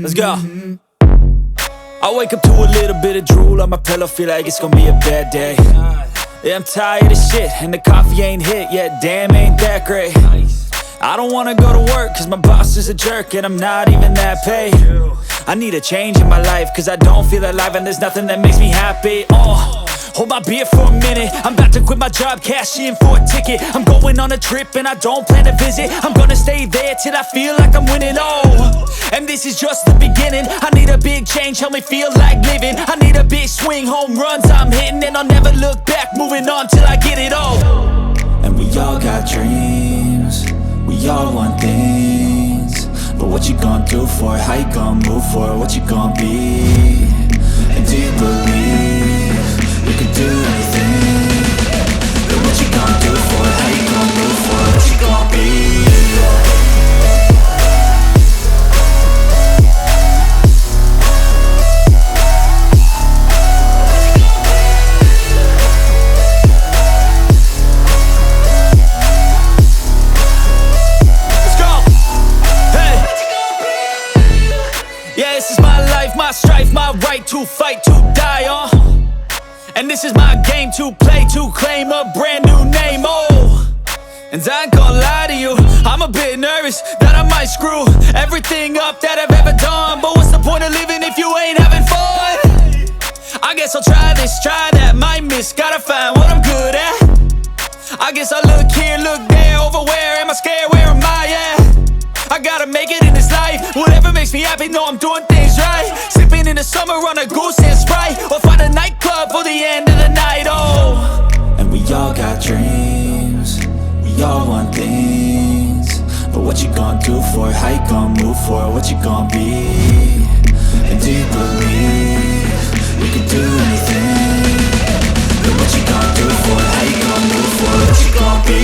Let's go. I wake up to a little bit of drool on my pillow, feel like it's gonna be a bad day. Yeah, I'm tired of shit, and the coffee ain't hit yet, damn, ain't that great. I don't wanna go to work, cause my boss is a jerk, and I'm not even that paid. I need a change in my life, cause I don't feel alive, and there's nothing that makes me happy. Hold my beer for a minute, I'm about to quit my job, cash in for a ticket. I'm going on a trip and I don't plan to visit. I'm gonna stay there till I feel like I'm winning, and this is just the beginning. I need a big change, help me feel like living. I need a big swing, home runs I'm hitting, and I'll never look back, moving on till I get it all. And we all got dreams, we all want things, but what you gonna do for it? How you gonna move for it? What you gonna be? And do you believe you can do anything? But what you gonna do for it? How you gonna move for it? What you gonna be? Let's go! Hey! Yeah, this is my life, my strife, my right to fight, to die on. And this is my game to play, to claim a brand new name, And I ain't gonna lie to you, I'm a bit nervous that I might screw everything up that I've ever done. But what's the point of living if you ain't having fun? I guess I'll try this, try that, might miss, gotta find what I'm good at. I guess I look here, look there, over where am I scared, where am I at? I gotta make it in this life, whatever makes me happy, know I'm doing things right. Sipping in the summer on a goose and Sprite, or find a nightclub for the end of the night, And we all got dreams, we all want things, but what you gonna do for it? How you gonna move for it? What you gonna be? And do you believe you can do anything? But what you gonna do for it? How you gonna move for it? What you gonna be?